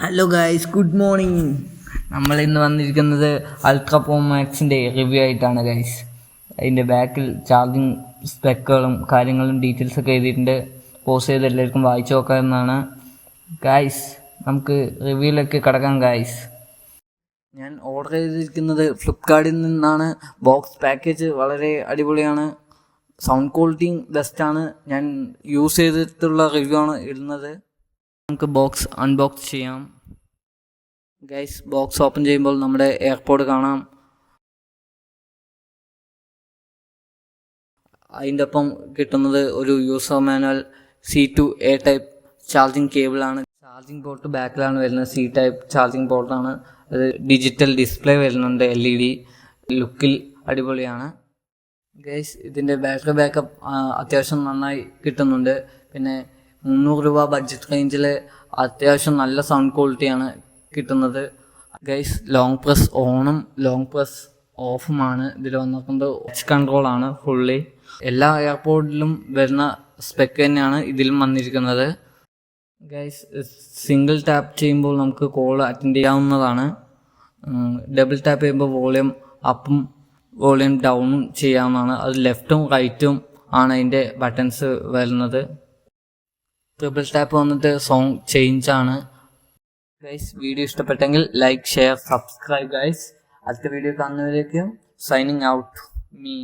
Hello guys, good morning. നമ്മൾ ഇന്ന് വന്നിരിക്കുന്നത് അൾട്രാ പ്രോ മാക്സിൻ്റെ റിവ്യൂ ആയിട്ടാണ് ഗൈസ്. അതിൻ്റെ ബാക്കിൽ ചാർജിങ് സ്പെക്കുകളും കാര്യങ്ങളും ഡീറ്റെയിൽസൊക്കെ എഴുതിയിട്ടുണ്ട്. പോസ്റ്റ് ചെയ്ത് എല്ലാവർക്കും വായിച്ചു നോക്കാവുന്നതാണ് ഗൈസ്. നമുക്ക് റിവ്യൂയിലേക്ക് കിടക്കാം ഗൈസ്. ഞാൻ ഓർഡർ ചെയ്തിരിക്കുന്നത് ഫ്ലിപ്കാർട്ടിൽ നിന്നാണ്. ബോക്സ് പാക്കേജ് വളരെ അടിപൊളിയാണ്. സൗണ്ട് ക്വാളിറ്റിയും ബെസ്റ്റാണ്. ഞാൻ യൂസ് ചെയ്തിട്ടുള്ള റിവ്യൂ ആണ് ഇടുന്നത്. നമുക്ക് ബോക്സ് അൺബോക്സ് ചെയ്യാം ഗൈസ്. ബോക്സ് ഓപ്പൺ ചെയ്യുമ്പോൾ നമ്മുടെ എയർപോഡ് കാണാം. അതിൻ്റെ ഒപ്പം കിട്ടുന്നത് ഒരു user manual, C2A type charging കേബിളാണ്. ചാർജിങ് പോർട്ട് ബാക്കിലാണ് വരുന്നത്. C ടൈപ്പ് ചാർജിങ് പോർട്ടാണ്. അത് ഡിജിറ്റൽ ഡിസ്പ്ലേ വരുന്നുണ്ട്. LED ലുക്കിൽ അടിപൊളിയാണ് ഗൈസ്. ഇതിൻ്റെ ബാറ്ററി ബാക്കപ്പ് അത്യാവശ്യം നന്നായി കിട്ടുന്നുണ്ട്. പിന്നെ 300 രൂപ ബഡ്ജറ്റ് റേഞ്ചിൽ അത്യാവശ്യം നല്ല സൗണ്ട് ക്വാളിറ്റിയാണ് കിട്ടുന്നത് ഗൈസ്. ലോങ് പ്രസ് ഓണും ലോങ് പ്രസ് ഓഫുമാണ് ഇതിൽ വന്നിട്ടുണ്ട്. ടച്ച് കൺട്രോളാണ് ഫുള്ളി. എല്ലാ എയർപോർട്ടിലും വരുന്ന സ്പെക്ക് തന്നെയാണ് ഇതിലും വന്നിരിക്കുന്നത് ഗൈസ്. സിംഗിൾ ടാപ്പ് ചെയ്യുമ്പോൾ നമുക്ക് കോൾ അറ്റൻഡ് ചെയ്യാവുന്നതാണ്. ഡബിൾ ടാപ്പ് ചെയ്യുമ്പോൾ വോളിയം അപ്പും വോളിയം ഡൗണും ചെയ്യാവുന്നതാണ്. അത് ലെഫ്റ്റും റൈറ്റും ആണ് അതിൻ്റെ ബട്ടൺസ് വരുന്നത്. ട്രിപ്പിൾ ടാപ്പ് വന്നിട്ട് സോങ് ചേഞ്ച് ആണ് ഗൈസ്. വീഡിയോ ഇഷ്ടപ്പെട്ടെങ്കിൽ ലൈക്ക്, ഷെയർ, സബ്സ്ക്രൈബ് ഗൈസ്. അടുത്ത വീഡിയോ കാണുന്നവരേക്കും സൈനിങ് ഔട്ട് മീ.